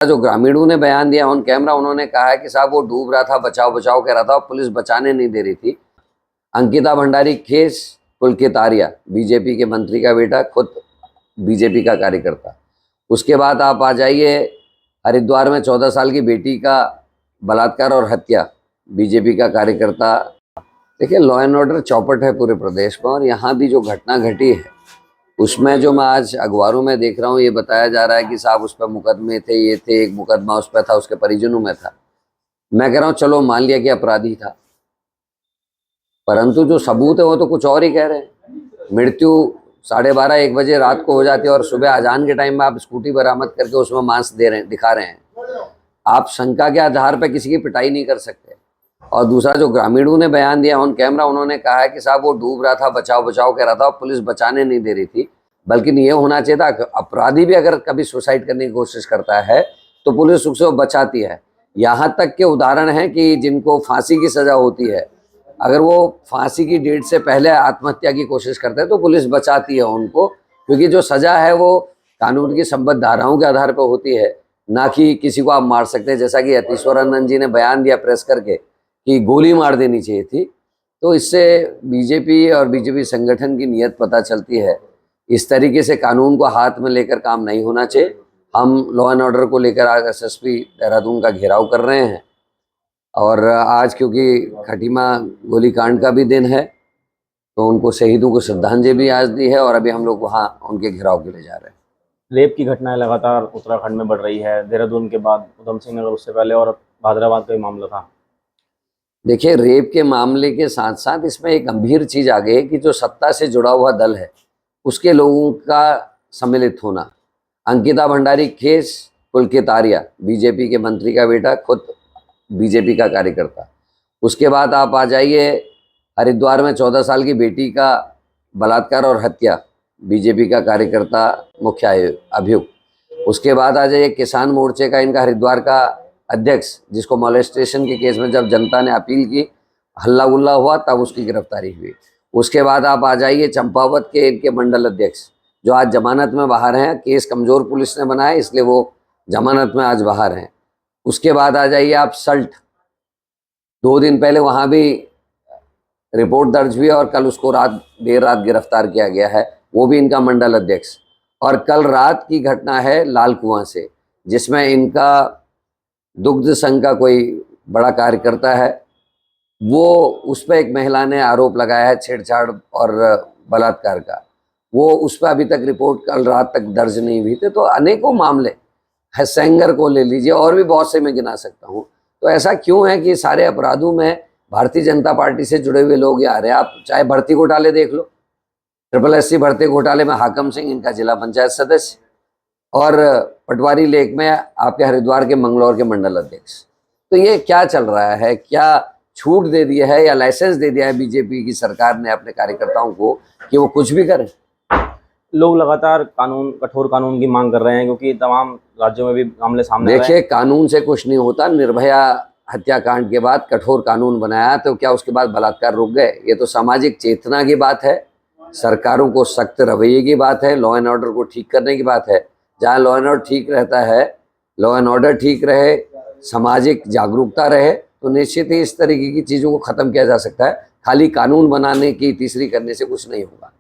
जो ग्रामीणों ने बयान दिया ऑन कैमरा, उन्होंने कहा है कि साहब वो डूब रहा था, बचाओ बचाओ कह रहा था, पुलिस बचाने नहीं दे रही थी। अंकिता भंडारी केस, पुलकित आर्या बीजेपी के मंत्री का बेटा, खुद बीजेपी का कार्यकर्ता। उसके बाद आप आ जाइए हरिद्वार में 14 साल की बेटी का बलात्कार और हत्या, बीजेपी का कार्यकर्ता। देखिए, लॉ एंड ऑर्डर चौपट है पूरे प्रदेश में, और यहाँ भी जो घटना घटी है उसमें जो मैं आज अखबारों में देख रहा हूँ, ये बताया जा रहा है कि साहब उस पर मुकदमे थे, ये थे, एक मुकदमा उस पर था, उसके परिजनों में था। मैं कह रहा हूँ चलो मान लिया कि अपराधी था, परंतु जो सबूत है वो तो कुछ और ही कह रहे हैं। मृत्यु 12:30-1 बजे रात को हो जाती है, और सुबह अजान के टाइम में आप स्कूटी बरामद करके उसमें मांस दिखा रहे हैं। आप शंका के आधार पर किसी की पिटाई नहीं कर सकते। और दूसरा, जो ग्रामीणों ने बयान दिया ऑन कैमरा, उन्होंने कहा है कि साहब वो डूब रहा था, बचाओ बचाओ कह रहा था, पुलिस बचाने नहीं दे रही थी। बल्कि ये होना चाहिए था, अपराधी भी अगर कभी सुसाइड करने की कोशिश करता है तो पुलिस उससे बचाती है। यहाँ तक के उदाहरण हैं कि जिनको फांसी की सजा होती है, अगर वो फांसी की डेट से पहले आत्महत्या की कोशिश करते हैं तो पुलिस बचाती है उनको, क्योंकि जो सजा है वो कानून की संबद्ध धाराओं के आधार पर होती है, ना कि किसी को आप मार सकते हैं। जैसा कि यतीश्वरानंद जी ने बयान दिया प्रेस करके कि गोली मार देनी चाहिए थी, तो इससे बीजेपी और बीजेपी संगठन की नीयत पता चलती है। इस तरीके से कानून को हाथ में लेकर काम नहीं होना चाहिए। हम लॉ एंड ऑर्डर को लेकर आज एसएसपी देहरादून का घेराव कर रहे हैं, और आज क्योंकि खटीमा गोलीकांड का भी दिन है तो उनको शहीदों को श्रद्धांजलि भी आज दी है, और अभी हम लोग वहाँ उनके घेराव के लिए जा रहे हैं। रेप की घटनाएं लगातार उत्तराखंड में बढ़ रही है, देहरादून के बाद उधम सिंह नगर, उससे पहले और भादराबाद का ही मामला था। देखिए, रेप के मामले के साथ साथ इसमें एक गंभीर चीज आ गई है कि जो सत्ता से जुड़ा हुआ दल है उसके लोगों का सम्मिलित होना। अंकिता भंडारी केस, पुलकित आर्या बीजेपी के मंत्री का बेटा, खुद बीजेपी का कार्यकर्ता। उसके बाद आप आ जाइए हरिद्वार में 14 साल की बेटी का बलात्कार और हत्या, बीजेपी का कार्यकर्ता, मुख्य अभियुक्त। उसके बाद आ जाइए किसान मोर्चे का इनका हरिद्वार का अध्यक्ष, जिसको मॉलेस्टेशन के केस में जब जनता ने अपील की, हल्ला गुल्ला हुआ, तब उसकी गिरफ्तारी हुई। उसके बाद आप आ जाइए चंपावत के इनके मंडल अध्यक्ष, जो आज जमानत में बाहर हैं। केस कमज़ोर पुलिस ने बनाया, इसलिए वो जमानत में आज बाहर हैं। उसके बाद आ जाइए आप सल्ट, 2 दिन पहले वहाँ भी रिपोर्ट दर्ज हुई और कल उसको देर रात गिरफ्तार किया गया है, वो भी इनका मंडल अध्यक्ष। और कल रात की घटना है लाल कुआं से, जिसमें इनका दुग्ध संघ का कोई बड़ा कार्यकर्ता है, वो उस पर एक महिला ने आरोप लगाया है छेड़छाड़ और बलात्कार का। वो उस पर अभी तक रिपोर्ट कल रात तक दर्ज नहीं हुई थी। तो अनेकों मामले है, सेंगर को ले लीजिए, और भी बहुत से मैं गिना सकता हूँ। तो ऐसा क्यों है कि सारे अपराधों में भारतीय जनता पार्टी से जुड़े हुए लोग आ रहे हैं? आप चाहे भर्ती घोटाले देख लो, SSC भर्ती घोटाले में हाकम सिंह इनका जिला पंचायत सदस्य, और पटवारी लेक में आपके हरिद्वार के मंगलौर के मंडल अध्यक्ष। तो ये क्या चल रहा है? क्या छूट दे दिया है या लाइसेंस दे दिया है बीजेपी की सरकार ने अपने कार्यकर्ताओं को कि वो कुछ भी करें? लोग लगातार कठोर कानून की मांग कर रहे हैं, क्योंकि तमाम राज्यों में भी मामले सामने आ रहे हैं। देखिए, कानून से कुछ नहीं होता। निर्भया हत्याकांड के बाद कठोर कानून बनाया, तो क्या उसके बाद बलात्कार रुक गए? ये तो सामाजिक चेतना की बात है, सरकारों को सख्त रवैये की बात है, लॉ एंड ऑर्डर को ठीक करने की बात है। जहाँ लॉ एंड ऑर्डर ठीक रहता है, लॉ एंड ऑर्डर ठीक रहे, सामाजिक जागरूकता रहे, तो निश्चित ही इस तरीके की चीज़ों को ख़त्म किया जा सकता है। खाली कानून बनाने की तीसरी करने से कुछ नहीं होगा।